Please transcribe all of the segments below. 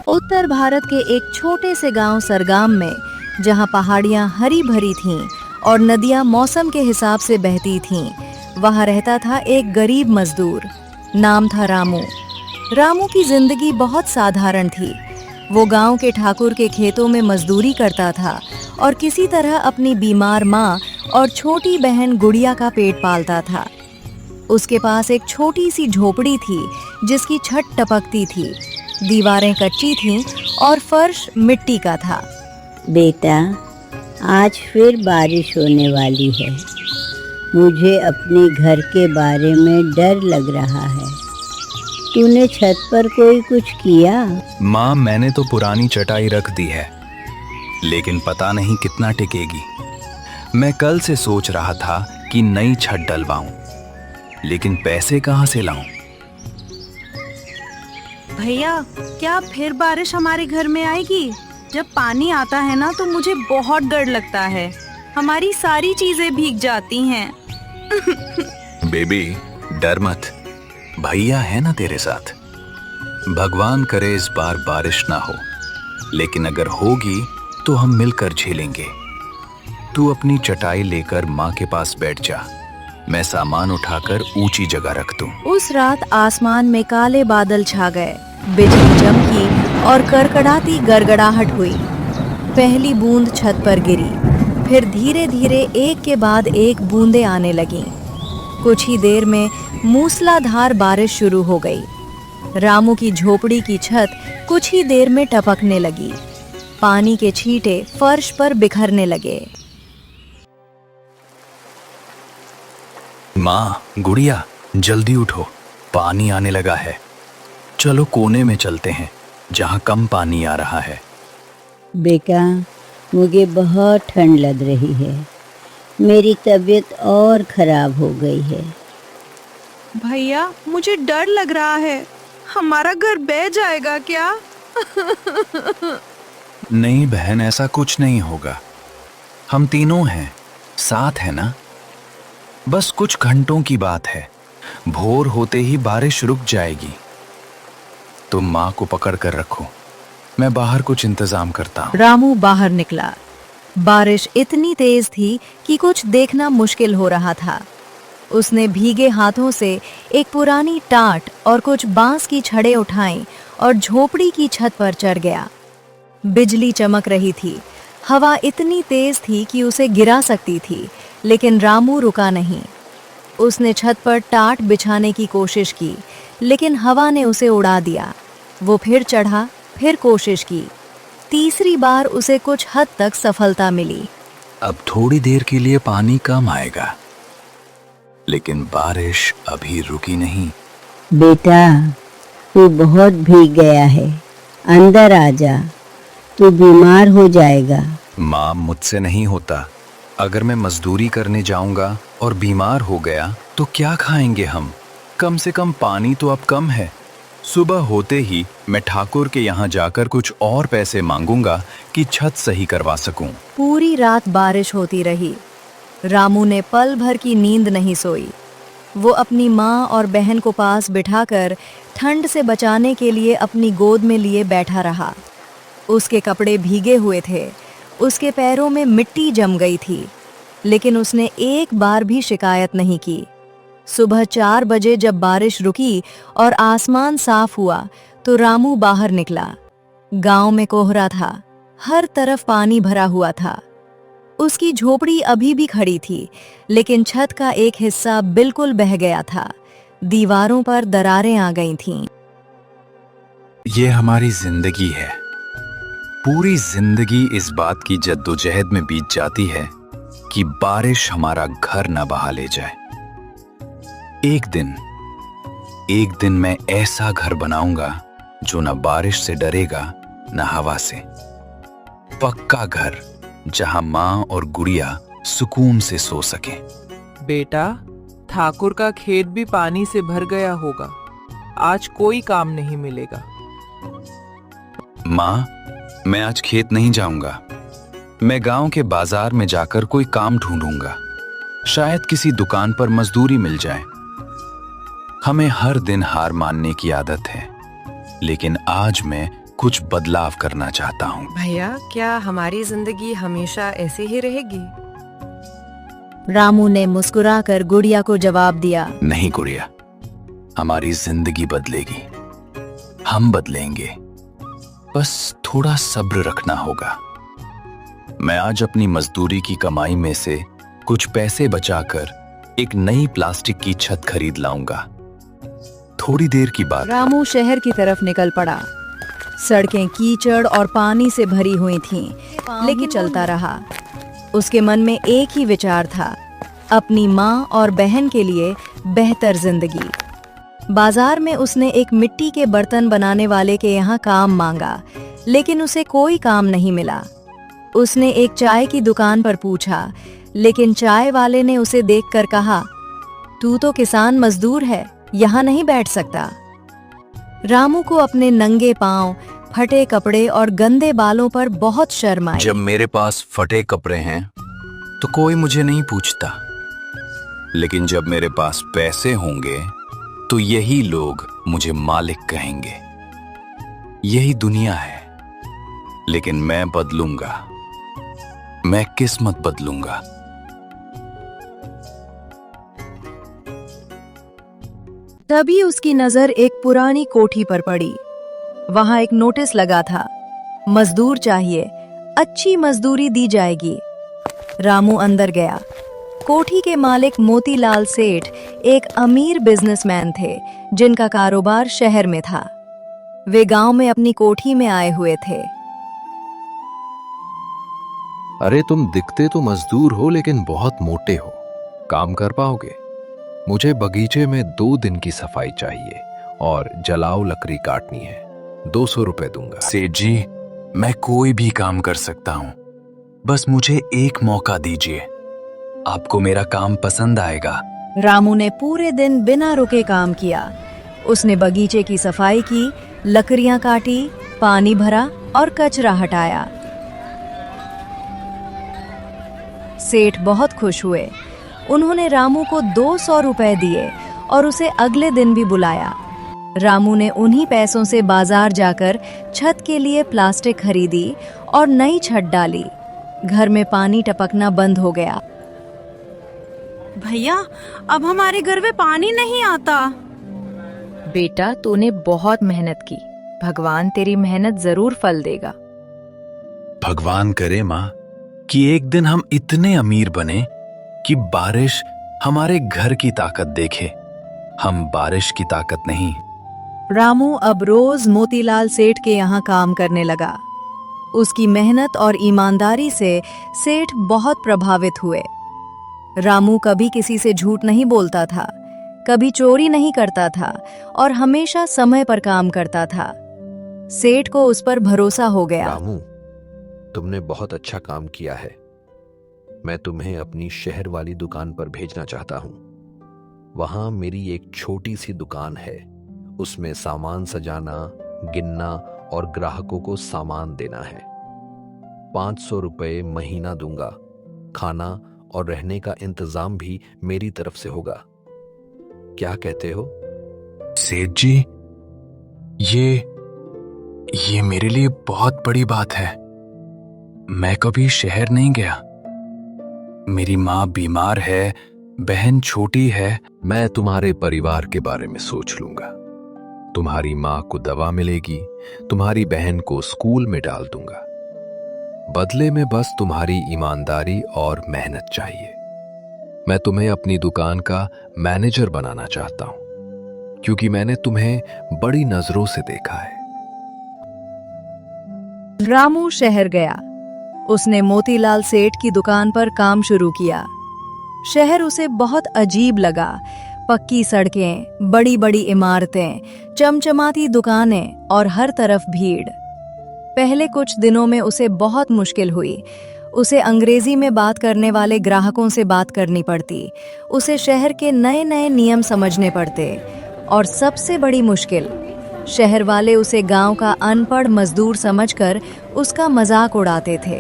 उत्तर भारत के एक छोटे से गांव सरगाम में, जहां पहाड़ियां हरी भरी थीं और नदियां मौसम के हिसाब से बहती थीं, वहां रहता था एक गरीब मजदूर। नाम था रामू। रामू की जिंदगी बहुत साधारण थी। वो गांव के ठाकुर के खेतों में मजदूरी करता था और किसी तरह अपनी बीमार माँ और छोटी बहन गुड़िया का पेट पालता था। उसके पास एक छोटी सी झोपड़ी थी जिसकी छत टपकती थी, दीवारें कच्ची थीं और फर्श मिट्टी का था। बेटा, आज फिर बारिश होने वाली है। मुझे अपने घर के बारे में डर लग रहा है। तूने छत पर कोई कुछ किया? माँ, मैंने तो पुरानी चटाई रख दी है, लेकिन पता नहीं कितना टिकेगी। मैं कल से सोच रहा था कि नई छत डलवाऊं, लेकिन पैसे कहाँ से लाऊं? भैया, क्या फिर बारिश हमारे घर में आएगी? जब पानी आता है ना तो मुझे बहुत डर लगता है। हमारी सारी चीजें भीग जाती हैं। बेबी, डर मत, भैया है ना तेरे साथ। भगवान करे इस बार बारिश ना हो, लेकिन अगर होगी तो हम मिलकर झेलेंगे। तू अपनी चटाई लेकर माँ के पास बैठ जा, मैं सामान उठाकर ऊंची जगह रख दूं। उस रात आसमान में काले बादल छा गए, बिजली चमकी और कड़कड़ाती गड़गड़ाहट हुई। पहली बूंद छत पर गिरी, फिर धीरे धीरे एक के बाद एक बूंदें आने लगीं। कुछ ही देर में मूसलाधार बारिश शुरू हो गई। रामू की झोपड़ी की छत कुछ ही देर में टपकने लगी। पानी के छींटे फर्श पर बिखरने लगे। माँ, गुड़िया, जल्दी उठो, पानी आने लगा है। चलो कोने में चलते हैं, जहाँ कम पानी आ रहा है। बेटा, मुझे बहुत ठंड लग रही है। मेरी तबीयत और खराब हो गई है। भैया, मुझे डर लग रहा है। हमारा घर बह जाएगा क्या? नहीं बहन, ऐसा कुछ नहीं होगा। हम तीनों हैं, साथ है ना। बस कुछ घंटों की बात है, भोर होते ही बारिश रुक जाएगी। तुम माँ को पकड़ कर रखो, मैं बाहर कुछ इंतजाम करता हूँ। रामू बाहर निकला। बारिश इतनी तेज थी कि कुछ देखना मुश्किल हो रहा था। उसने भीगे हाथों से एक पुरानी टाट और कुछ बांस की छड़ें उठाईं और झोपड़ी की छत पर चढ़ गया। बिजली चमक रही थी, हवा इतनी तेज थी कि उसे गिरा सकती थी, लेकिन रामू रुका नहीं। उसने छत पर टाट बिछाने की कोशिश की, लेकिन हवा ने उसे उड़ा दिया। वो फिर चढ़ा, फिर कोशिश की। तीसरी बार उसे कुछ हद तक सफलता मिली। अब थोड़ी देर के लिए पानी कम आएगा, लेकिन बारिश अभी रुकी नहीं। बेटा, तू बहुत भीग गया है, अंदर आ जा, तू बीमार हो जाएगा। माँ, मुझसे नहीं होता। अगर मैं मजदूरी करने जाऊंगा और बीमार हो गया तो क्या खाएंगे हम? कम से कम पानी तो अब कम है। सुबह होते ही मैं ठाकुर के यहाँ जाकर कुछ और पैसे मांगूंगा कि छत सही करवा सकूं। पूरी रात बारिश होती रही। रामू ने पल भर की नींद नहीं सोई। वो अपनी माँ और बहन को पास बिठाकर ठंड से बचाने के लिए अपनी गोद में लिए बैठा रहा। उसके कपड़े भीगे हुए थे, उसके पैरों में मिट्टी जम गई थी, लेकिन उसने एक बार भी शिकायत नहीं की। सुबह 4 बजे जब बारिश रुकी और आसमान साफ हुआ तो रामू बाहर निकला। गांव में कोहरा था, हर तरफ पानी भरा हुआ था। उसकी झोपड़ी अभी भी खड़ी थी, लेकिन छत का एक हिस्सा बिल्कुल बह गया था। दीवारों पर दरारें आ गई थीं। ये हमारी जिंदगी है। पूरी जिंदगी इस बात की जद्दोजहद में बीत जाती है कि बारिश हमारा घर न बहा ले जाए। एक दिन मैं ऐसा घर बनाऊंगा जो न बारिश से डरेगा न हवा से। पक्का घर जहां माँ और गुड़िया सुकून से सो सके। बेटा, ठाकुर का खेत भी पानी से भर गया होगा। आज कोई काम नहीं मिलेगा। माँ, मैं आज खेत नहीं जाऊंगा। मैं गांव के बाजार में जाकर कोई काम ढूंढूंगा। शायद किसी दुकान पर मजदूरी मिल जाए। हमें हर दिन हार मानने की आदत है, लेकिन आज मैं कुछ बदलाव करना चाहता हूँ। भैया, क्या हमारी जिंदगी हमेशा ऐसी ही रहेगी? रामू ने मुस्कुराकर गुड़िया को जवाब दिया। नहीं गुड़िया, हमारी जिंदगी बदलेगी, हम बदलेंगे, बस थोड़ा सब्र रखना होगा। मैं आज अपनी मजदूरी की कमाई में से कुछ पैसे बचाकर एक नई प्लास्टिक की छत खरीद लाऊंगा। थोड़ी देर की बात। रामू शहर की तरफ निकल पड़ा। सड़कें कीचड़ और पानी से भरी हुई थीं, लेकिन चलता रहा। उसके मन में एक ही विचार था, अपनी माँ और बहन के लिए बेहतर जिंदगी। बाजार में उसने एक मिट्टी के बर्तन बनाने वाले के यहाँ काम मांगा, लेकिन उसे कोई काम नहीं मिला। उसने एक चाय की दुकान पर पूछा, लेकिन चाय वाले ने उसे देखकर कहा, तू तो किसान मजदूर है, यहाँ नहीं बैठ सकता। रामू को अपने नंगे पांव, फटे कपड़े और गंदे बालों पर बहुत शर्म आई। जब मेरे पास फटे कपड़े हैं तो कोई मुझे नहीं पूछता, लेकिन जब मेरे पास पैसे होंगे तो यही लोग मुझे मालिक कहेंगे। यही दुनिया है, लेकिन मैं बदलूंगा, मैं किस्मत बदलूंगा। तभी उसकी नजर एक पुरानी कोठी पर पड़ी। वहां एक नोटिस लगा था, मजदूर चाहिए, अच्छी मजदूरी दी जाएगी। रामू अंदर गया। कोठी के मालिक मोतीलाल सेठ एक अमीर बिजनेसमैन थे, जिनका कारोबार शहर में था। वे गांव में अपनी कोठी में आए हुए थे। अरे तुम दिखते तो मजदूर हो, लेकिन बहुत मोटे हो, काम कर पाओगे? मुझे बगीचे में 2 दिन की सफाई चाहिए और जलाओ लकड़ी काटनी है। 200 रुपए दूंगा। सेठ जी, मैं कोई भी काम कर सकता हूँ, बस मुझे एक मौका दीजिए, आपको मेरा काम पसंद आएगा। रामू ने पूरे दिन बिना रुके काम किया। उसने बगीचे की सफाई की, लकड़ियां काटी, पानी भरा और कचरा हटाया। सेठ बहुत खुश हुए। उन्होंने रामू को 200 रुपए दिए और उसे अगले दिन भी बुलाया। रामू ने उन्हीं पैसों से बाजार जाकर छत के लिए प्लास्टिक खरीदी और नई छत डाली। घर में पानी टपकना बंद हो गया। भैया, अब हमारे घर में पानी नहीं आता। बेटा, तूने बहुत मेहनत की, भगवान तेरी मेहनत जरूर फल देगा। भगवान करे माँ कि एक दिन हम इतने अमीर बने कि बारिश हमारे घर की ताकत देखे, हम बारिश की ताकत नहीं। रामू अब रोज मोतीलाल सेठ के यहाँ काम करने लगा। उसकी मेहनत और ईमानदारी से सेठ बहुत प्रभावित हुए। रामू कभी किसी से झूठ नहीं बोलता था, कभी चोरी नहीं करता था और हमेशा समय पर काम करता था। सेठ को उस पर भरोसा हो गया। रामू, तुमने बहुत अच्छा काम किया है। मैं तुम्हें अपनी शहर वाली दुकान पर भेजना चाहता हूँ। वहां मेरी एक छोटी सी दुकान है, उसमें सामान सजाना, गिनना और ग्राहकों को सामान देना है। 500 रुपए महीना दूंगा। खाना और रहने का इंतजाम भी मेरी तरफ से होगा। क्या कहते हो? सेठ जी, ये मेरे लिए बहुत बड़ी बात है। मैं कभी शहर नहीं गया। मेरी माँ बीमार है, बहन छोटी है। मैं तुम्हारे परिवार के बारे में सोच लूंगा। तुम्हारी माँ को दवा मिलेगी, तुम्हारी बहन को स्कूल में डाल दूंगा। बदले में बस तुम्हारी ईमानदारी और मेहनत चाहिए। मैं तुम्हें अपनी दुकान का मैनेजर बनाना चाहता हूं, क्योंकि मैंने तुम्हें बड़ी नजरों से देखा है। रामू शहर गया। उसने मोतीलाल सेठ की दुकान पर काम शुरू किया। शहर उसे बहुत अजीब लगा। पक्की सड़कें, बड़ी बड़ी इमारतें, चमचमाती दुकानें और हर तरफ भीड़। पहले कुछ दिनों में उसे बहुत मुश्किल हुई। उसे अंग्रेजी में बात करने वाले ग्राहकों से बात करनी पड़ती। उसे शहर के नए नए नियम समझने पड़ते और सबसे बड़ी मुश्किल, शहर वाले उसे गांव का अनपढ़ मजदूर समझकर उसका मजाक उड़ाते थे।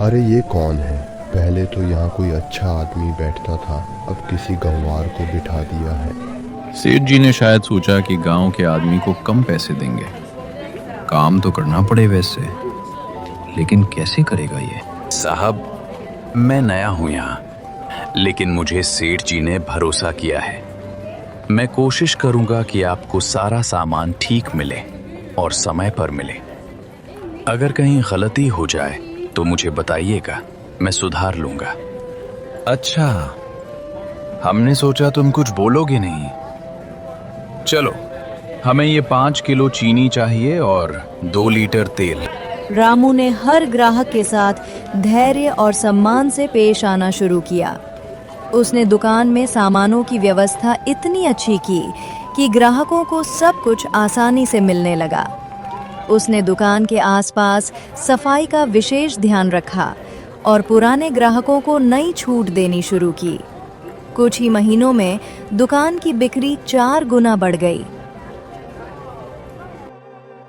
अरे ये कौन है? पहले तो यहाँ कोई अच्छा आदमी बैठता था, अब किसी गंवार को बिठा दिया है। सेठ जी ने शायद सोचा कि गांव के आदमी को कम पैसे देंगे, काम तो करना पड़े वैसे, लेकिन कैसे करेगा ये? साहब, मैं नया हूं यहाँ, लेकिन मुझे सेठ जी ने भरोसा किया है। मैं कोशिश करूंगा कि आपको सारा सामान ठीक मिले और समय पर मिले। अगर कहीं गलती हो जाए तो मुझे बताइएगा, मैं सुधार लूंगा। अच्छा, हमने सोचा तुम कुछ बोलोगे नहीं। चलो, हमें ये 5 किलो चीनी चाहिए और 2 लीटर तेल। रामू ने हर ग्राहक के साथ धैर्य और सम्मान से पेश आना शुरू किया। उसने दुकान में सामानों की व्यवस्था इतनी अच्छी की कि ग्राहकों को सब कुछ आसानी से मिलने लगा। उसने दुकान के आसपास सफाई का विशेष ध्यान रखा और पुराने ग्राहकों को नई छूट देनी शुरू की। कुछ ही महीनों में दुकान की बिक्री 4 गुना बढ़ गई।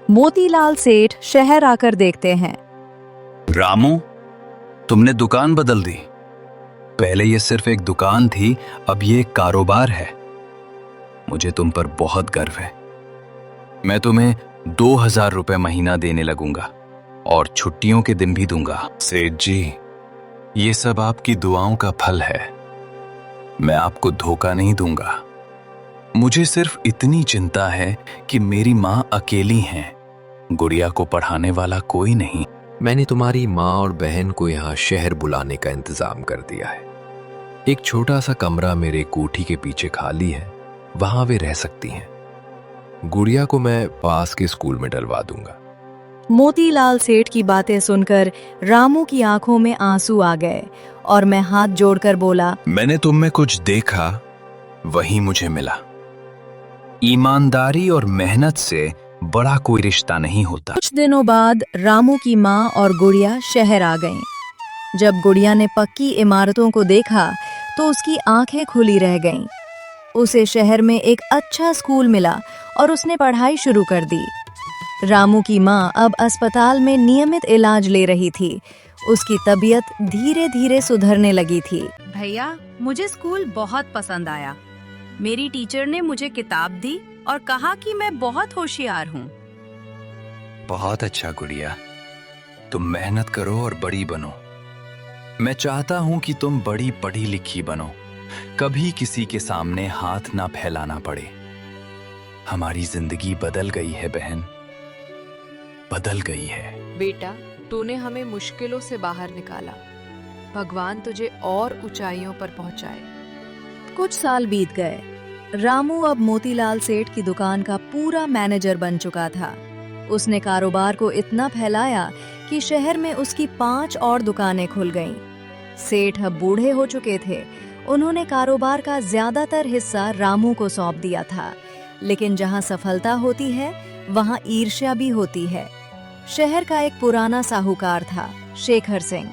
मोतीलाल सेठ शहर आकर देखते हैं। रामू, तुमने दुकान बदल दी। पहले ये सिर्फ एक दुकान थी, अब ये एक कारोबार है। मुझे तुम पर बहुत गर्व है। मैं तुम्हें 2000 रुपए महीना देने लगूंगा और छुट्टियों के दिन भी दूंगा। सेठ जी, ये सब आपकी दुआओं का फल है। मैं आपको धोखा नहीं दूंगा। मुझे सिर्फ इतनी चिंता है कि मेरी माँ अकेली हैं, गुड़िया को पढ़ाने वाला कोई नहीं। मैंने तुम्हारी माँ और बहन को यहाँ शहर बुलाने का इंतजाम कर दिया है। एक छोटा सा कमरा मेरे कोठी के पीछे खाली है, वहां वे रह सकती हैं। गुड़िया को मैं पास के स्कूल में डलवा दूंगा। मोतीलाल सेठ की बातें सुनकर रामू की आंखों में आंसू आ गए और मैं हाथ जोड़कर बोला, मैंने तुम में कुछ देखा, वही मुझे मिला। ईमानदारी और मेहनत से बड़ा कोई रिश्ता नहीं होता। कुछ दिनों बाद रामू की माँ और गुड़िया शहर आ गईं। जब गुड़िया ने पक्की इमारतों को देखा तो उसकी आंखें खुली रह गईं। उसे शहर में एक अच्छा स्कूल मिला और उसने पढ़ाई शुरू कर दी। रामू की माँ अब अस्पताल में नियमित इलाज ले रही थी। उसकी तबीयत धीरे धीरे सुधरने लगी थी। भैया, मुझे स्कूल बहुत पसंद आया। मेरी टीचर ने मुझे किताब दी और कहा कि मैं बहुत होशियार हूँ। बहुत अच्छा गुड़िया, तुम मेहनत करो और बड़ी बनो। मैं चाहता हूं कि तुम बड़ी पढ़ी लिखी बनो, कभी किसी के सामने हाथ ना फैलाना पड़े। हमारी जिंदगी बदल गई है बहन, बदल गई है। बेटा, तूने हमें मुश्किलों से बाहर निकाला। भगवान तुझे और ऊंचाइयों पर पहुंचाए। कुछ साल बीत गए। रामू अब मोतीलाल सेठ की दुकान का पूरा मैनेजर बन चुका था। उसने कारोबार को इतना फैलाया कि शहर में उसकी 5 और दुकानें खुल गईं। सेठ अब बूढ़े हो चुके थे। उन्होंने कारोबार का ज्यादातर हिस्सा रामू को सौंप दिया था। लेकिन जहां सफलता होती है, वहां ईर्ष्या भी होती है। शहर का एक पुराना साहूकार था, शेखर सिंह।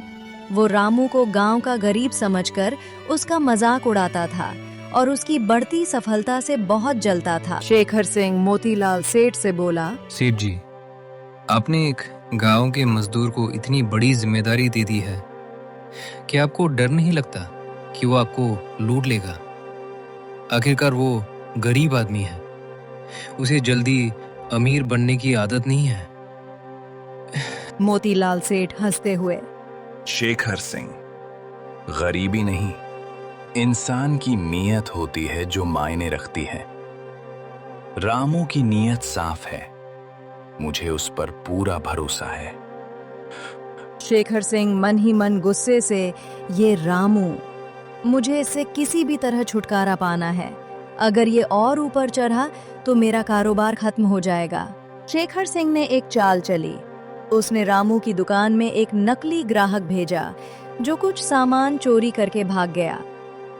वो रामू को गांव का गरीब समझकर उसका मजाक उड़ाता था और उसकी बढ़ती सफलता से बहुत जलता था। शेखर सिंह मोतीलाल सेठ से बोला, सेठ जी, आपने एक गांव के मजदूर को इतनी बड़ी जिम्मेदारी दे दी है कि आपको डर नहीं लगता कि वो आपको लूट लेगा? आखिरकार वो गरीब आदमी है, उसे जल्दी अमीर बनने की आदत नहीं है। मोतीलाल सेठ हंसते हुए, शेखर सिंह, गरीबी नहीं, इंसान की नीयत होती है जो मायने रखती है। रामू की नीयत साफ है, मुझे उस पर पूरा भरोसा है। शेखर सिंह मन ही मन गुस्से से, ये रामू, मुझे इससे किसी भी तरह छुटकारा पाना है। अगर ये और ऊपर चढ़ा तो मेरा कारोबार खत्म हो जाएगा। शेखर सिंह ने एक चाल चली। उसने रामू की दुकान में एक नकली ग्राहक भेजा जो कुछ सामान चोरी करके भाग गया।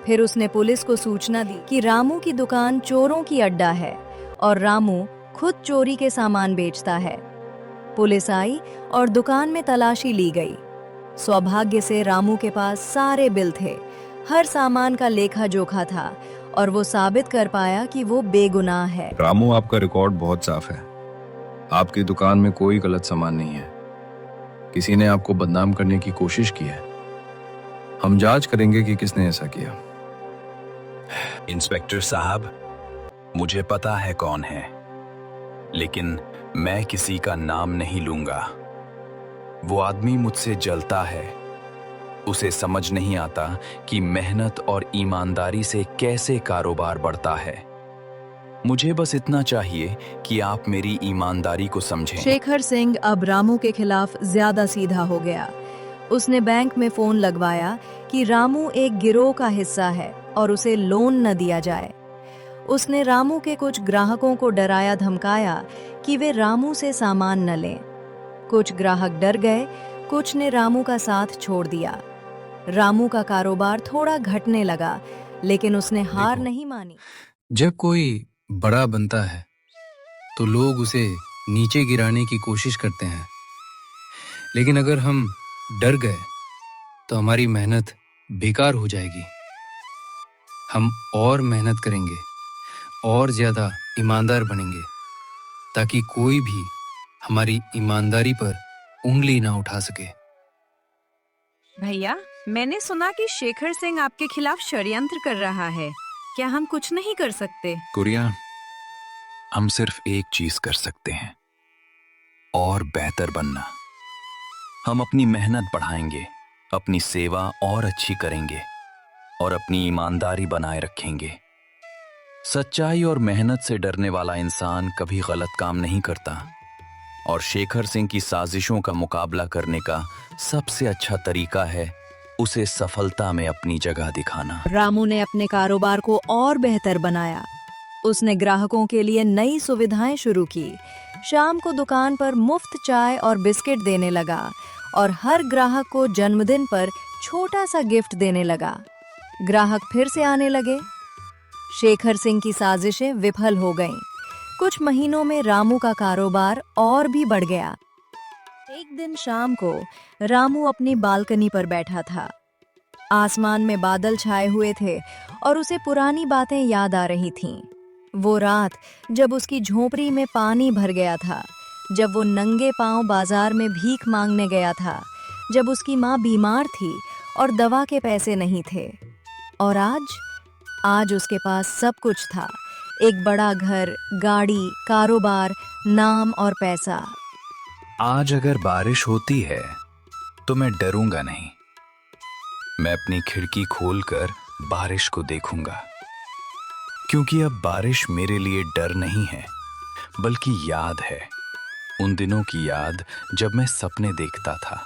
फिर उसने पुलिस को सूचना दी कि रामू की दुकान चोरों की अड्डा है और रामू खुद चोरी के सामान बेचता है। पुलिस आई और दुकान में तलाशी ली गई। सौभाग्य से रामू के पास सारे बिल थे, हर सामान का लेखा जोखा था और वो साबित कर पाया कि वो बेगुनाह है। रामू, आपका रिकॉर्ड बहुत साफ है। आपकी दुकान में कोई गलत सामान नहीं है। किसी ने आपको बदनाम करने की कोशिश की है। हम जांच करेंगे कि किसने ऐसा किया। इंस्पेक्टर साहब, मुझे पता है कौन है, लेकिन मैं किसी का नाम नहीं लूंगा। वो आदमी मुझसे जलता है। उसे समझ नहीं आता कि मेहनत और ईमानदारी से कैसे कारोबार बढ़ता है। मुझे बस इतना चाहिए कि आप मेरी ईमानदारी को समझें। शेखर सिंह अब रामू के खिलाफ ज्यादा सीधा हो गया। उसने बैंक में फोन लगवाया कि रामू एक गिरोह का हिस्सा है और उसे लोन न दिया जाए। उसने रामू के कुछ ग्राहकों को डराया धमकाया कि वे रामू से सामान न लें। कुछ ग्राहक डर गए, कुछ ने रामू का साथ छोड़ दिया। रामू का कारोबार थोड़ा घटने लगा, लेकिन उसने हार नहीं मानी। जब कोई बड़ा बनता है तो लोग उसे नीचे गिराने की कोशिश करते हैं, लेकिन अगर हम डर गए तो हमारी मेहनत बेकार हो जाएगी। हम और मेहनत करेंगे और ज्यादा ईमानदार बनेंगे, ताकि कोई भी हमारी ईमानदारी पर उंगली ना उठा सके। भैया, मैंने सुना कि शेखर सिंह आपके खिलाफ षड्यंत्र कर रहा है। क्या हम कुछ नहीं कर सकते? गुड़िया, हम सिर्फ एक चीज कर सकते हैं, और बेहतर बनना। हम अपनी मेहनत बढ़ाएंगे, अपनी सेवा और अच्छी करेंगे और अपनी ईमानदारी बनाए रखेंगे। सच्चाई और मेहनत से डरने वाला इंसान कभी गलत काम नहीं करता, और शेखर सिंह की साजिशों का मुकाबला करने का सबसे अच्छा तरीका है उसे सफलता में अपनी जगह दिखाना। रामू ने अपने कारोबार को और बेहतर बनाया। उसने ग्राहकों के लिए नई सुविधाएं शुरू की। शाम को दुकान पर मुफ्त चाय और बिस्किट देने लगा और हर ग्राहक को जन्मदिन पर छोटा सा गिफ्ट देने लगा। ग्राहक फिर से आने लगे। शेखर सिंह की साजिशें विफल हो गईं। कुछ महीनों में रामू का कारोबार और भी बढ़ गया। एक दिन शाम को रामू अपनी बालकनी पर बैठा था। आसमान में बादल छाए हुए थे और उसे पुरानी बातें याद आ रही थीं। वो रात जब उसकी झोपड़ी में पानी भर गया था, जब वो नंगे पांव बाजार में भीख मांगने गया था, जब उसकी माँ बीमार थी और दवा के पैसे नहीं थे। और आज उसके पास सब कुछ था। एक बड़ा घर, गाड़ी, कारोबार, नाम और पैसा। आज अगर बारिश होती है तो मैं डरूंगा नहीं। मैं अपनी खिड़की खोलकर बारिश को देखूंगा, क्योंकि अब बारिश मेरे लिए डर नहीं है, बल्कि याद है। उन दिनों की याद जब मैं सपने देखता था,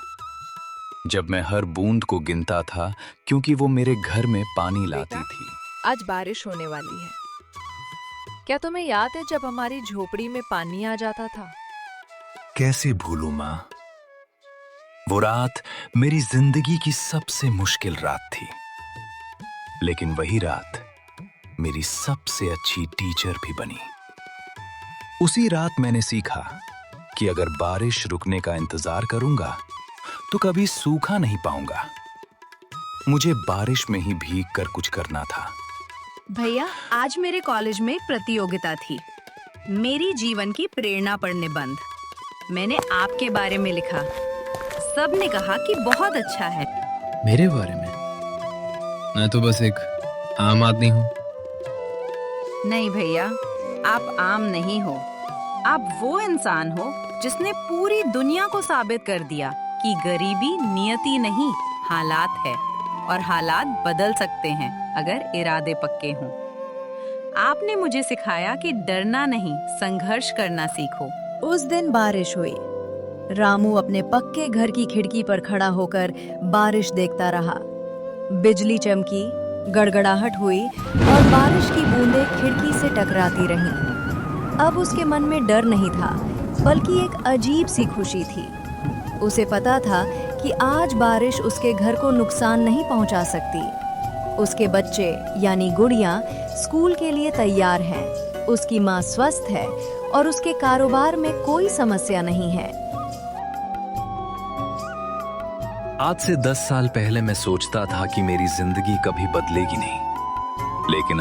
जब मैं हर बूंद को गिनता था, क्योंकि वो मेरे घर में पानी लाती थी। आज बारिश होने वाली है। क्या तुम्हें याद है जब हमारी झोपड़ी में पानी आ जाता था? कैसे भूलूं मां? वो रात मेरी जिंदगी की सबसे मुश्किल रात थी, लेकिन वही रात मेरी सबसे अच्छी टीचर भी बनी। उसी रात मैंने सीखा कि अगर बारिश रुकने का इंतजार करूंगा तो कभी सूखा नहीं पाऊंगा। मुझे बारिश में ही भीग कर कुछ करना था। भैया, आज मेरे कॉलेज में एक प्रतियोगिता थी, मेरी जीवन की प्रेरणा पर निबंध। मैंने आपके बारे में लिखा। सब ने कहा कि बहुत अच्छा है। मेरे बारे में? मैं तो बस एक आम आदमी हूँ। नहीं भैया, आप आम नहीं हो। आप वो इंसान हो जिसने पूरी दुनिया को साबित कर दिया कि गरीबी नियति नहीं, हालात है, और हालात बदल सकते हैं अगर इरादे पक्के हों। आपने मुझे सिखाया कि डरना नहीं, संघर्ष करना सीखो। उस दिन बारिश हुई। रामू अपने पक्के घर की खिड़की पर खड़ा होकर बारिश देखता रहा। बिजली चमकी, गड़गड़ाहट हुई और बारिश की बूंदें खिड़की से टकराती रहीं। अब उसके मन में डर नहीं था, बल्कि एक अजीब सी खुशी थी। उसे पता था कि आज बारिश उसके घर को नुकसान नहीं पहुंचा सकती। उसके बच्चे यानी गुड़िया स्कूल के लिए तैयार हैं, उसकी माँ स्वस्थ है और उसके कारोबार में कोई समस्या नहीं है। आज से 10 साल पहले मैं सोचता था कि मेरी जिंदगी कभी बदलेगी नहीं, लेकिन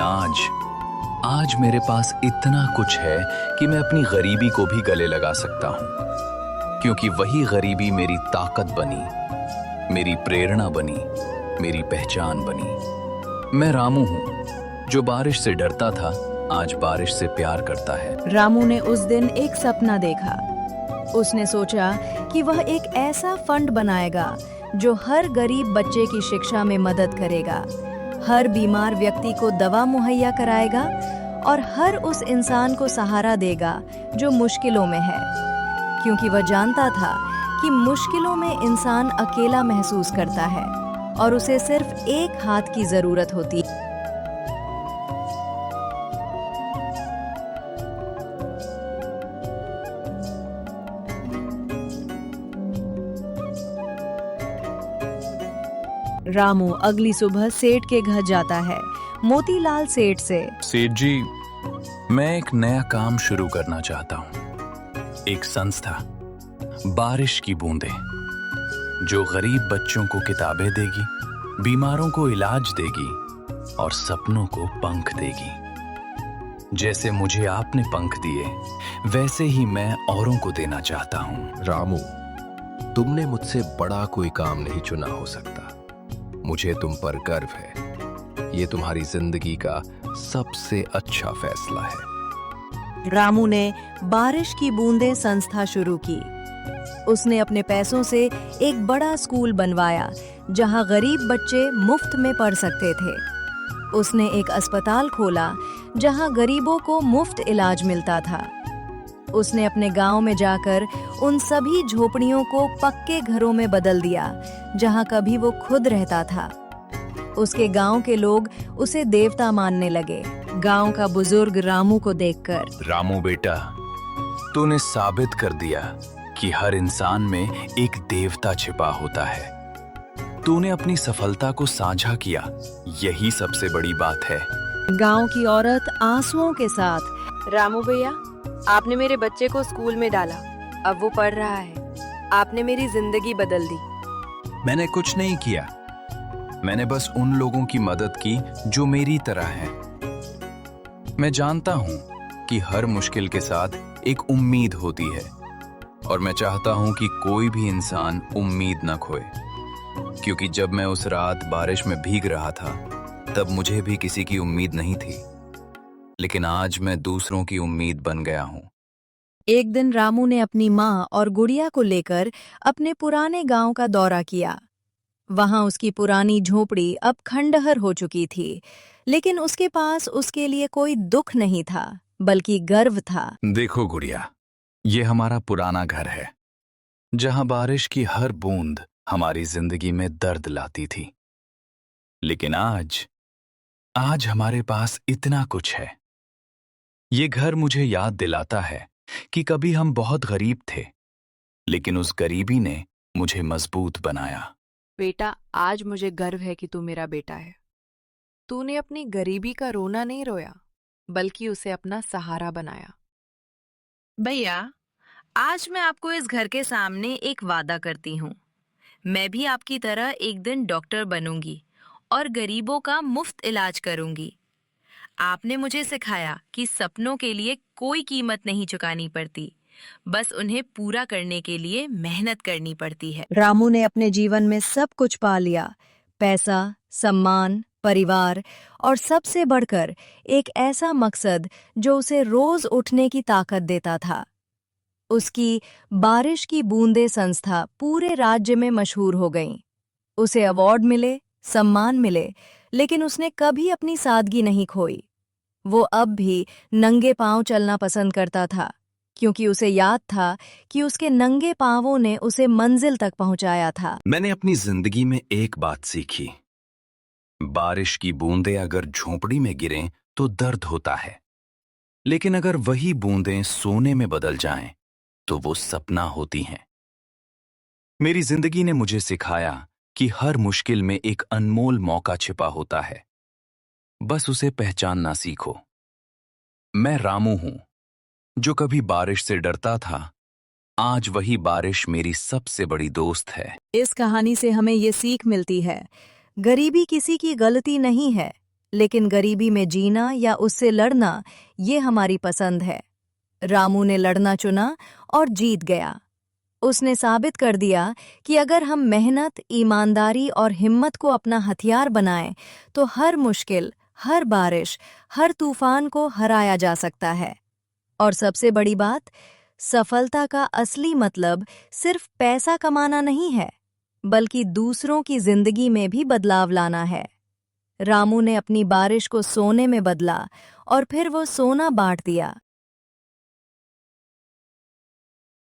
आज मेरे पास इतना कुछ है कि मैं अपनी गरीबी को भी गले लगा सकता हूं, क्योंकि वही गरीबी मेरी ताकत बनी, मेरी प्रेरणा बनी, मेरी पहचान बनी। मैं रामू हूं, जो बारिश से डरता था आज बारिश से प्यार करता है। रामू ने उस दिन एक सपना देखा। उसने सोचा कि वह एक ऐसा फंड बनाएगा जो हर गरीब बच्चे की शिक्षा में मदद करेगा, हर बीमार व्यक्ति को दवा मुहैया कराएगा और हर उस इंसान को सहारा देगा जो मुश्किलों में है, क्योंकि वह जानता था कि मुश्किलों में इंसान अकेला महसूस करता है और उसे सिर्फ एक हाथ की जरूरत होती है। रामू अगली सुबह सेठ के घर जाता है। मोतीलाल सेठ से, सेठ जी, मैं एक नया काम शुरू करना चाहता हूँ। एक संस्था, बारिश की बूंदें, जो गरीब बच्चों को किताबें देगी, बीमारों को इलाज देगी और सपनों को पंख देगी। जैसे मुझे आपने पंख दिए, वैसे ही मैं औरों को देना चाहता हूँ। रामू, तुमने मुझसे बड़ा कोई काम नहीं चुना हो सकता। मुझे तुम पर गर्व है। ये तुम्हारी जिंदगी का सबसे अच्छा फैसला है। रामू ने बारिश की बूंदें संस्था शुरू की। उसने अपने पैसों से एक बड़ा स्कूल बनवाया जहां गरीब बच्चे मुफ्त में पढ़ सकते थे। उसने एक अस्पताल खोला जहां गरीबों को मुफ्त इलाज मिलता था। उसने अपने गांव में जाकर उन सभी झोपड़ियों को पक्के घरों में बदल दिया जहां कभी वो खुद रहता था। उसके गांव के लोग उसे देवता मानने लगे। गांव का बुजुर्ग रामू को देखकर, रामू बेटा, तूने साबित कर दिया कि हर इंसान में एक देवता छिपा होता है। तूने अपनी सफलता को साझा किया, यही सबसे बड़ी बात है। गांव की औरत आंसुओं के साथ, रामू भैया, आपने मेरे बच्चे को स्कूल में डाला, अब वो पढ़ रहा है। आपने मेरी जिंदगी बदल दी। मैंने कुछ नहीं किया, मैंने बस उन लोगों की मदद की जो मेरी तरह हैं। मैं जानता हूं कि हर मुश्किल के साथ एक उम्मीद होती है और मैं चाहता हूं कि कोई भी इंसान उम्मीद न खोए, क्योंकि जब मैं उस रात बारिश में भीग रहा था तब मुझे भी किसी की उम्मीद नहीं थी, लेकिन आज मैं दूसरों की उम्मीद बन गया हूं। एक दिन रामू ने अपनी माँ और गुड़िया को लेकर अपने पुराने गांव का दौरा किया। वहां उसकी पुरानी झोपड़ी अब खंडहर हो चुकी थी, लेकिन उसके पास उसके लिए कोई दुख नहीं था, बल्कि गर्व था। देखो गुड़िया, ये हमारा पुराना घर है, जहां बारिश की हर बूंद हमारी जिंदगी में दर्द लाती थी। लेकिन आज हमारे पास इतना कुछ है। ये घर मुझे याद दिलाता है कि कभी हम बहुत गरीब थे, लेकिन उस गरीबी ने मुझे मजबूत बनाया। बेटा, आज मुझे गर्व है कि तू मेरा बेटा है। तूने अपनी गरीबी का रोना नहीं रोया, बल्कि उसे अपना सहारा बनाया। भैया, आज मैं आपको इस घर के सामने एक वादा करती हूँ। मैं भी आपकी तरह एक दिन डॉक्टर बनूंगी और गरीबों का मुफ्त इलाज करूंगी। आपने मुझे सिखाया कि सपनों के लिए कोई कीमत नहीं चुकानी पड़ती, बस उन्हें पूरा करने के लिए मेहनत करनी पड़ती है। रामू ने अपने जीवन में सब कुछ पा लिया, पैसा, सम्मान, परिवार और सबसे बढ़कर एक ऐसा मकसद जो उसे रोज उठने की ताकत देता था। उसकी बारिश की बूंदें संस्था पूरे राज्य में मशहूर हो गई। उसे अवार्ड मिले, सम्मान मिले, लेकिन उसने कभी अपनी सादगी नहीं खोई। वो अब भी नंगे पांव चलना पसंद करता था, क्योंकि उसे याद था कि उसके नंगे पांवों ने उसे मंजिल तक पहुंचाया था। मैंने अपनी जिंदगी में एक बात सीखी, बारिश की बूंदें अगर झोंपड़ी में गिरें तो दर्द होता है, लेकिन अगर वही बूंदें सोने में बदल जाएं तो वो सपना होती हैं। मेरी जिंदगी ने मुझे सिखाया कि हर मुश्किल में एक अनमोल मौका छिपा होता है, बस उसे पहचानना सीखो। मैं रामू हूं, जो कभी बारिश से डरता था। आज वही बारिश मेरी सबसे बड़ी दोस्त है। इस कहानी से हमें ये सीख मिलती है, गरीबी किसी की गलती नहीं है, लेकिन गरीबी में जीना या उससे लड़ना ये हमारी पसंद है। रामू ने लड़ना चुना और जीत गया। उसने साबित कर दिया कि अगर हम मेहनत, ईमानदारी और हिम्मत को अपना हथियार बनाएं, तो हर मुश्किल हर बारिश, हर तूफान को हराया जा सकता है। और सबसे बड़ी बात, सफलता का असली मतलब सिर्फ पैसा कमाना नहीं है, बल्कि दूसरों की जिंदगी में भी बदलाव लाना है। रामू ने अपनी बारिश को सोने में बदला और फिर वो सोना बांट दिया।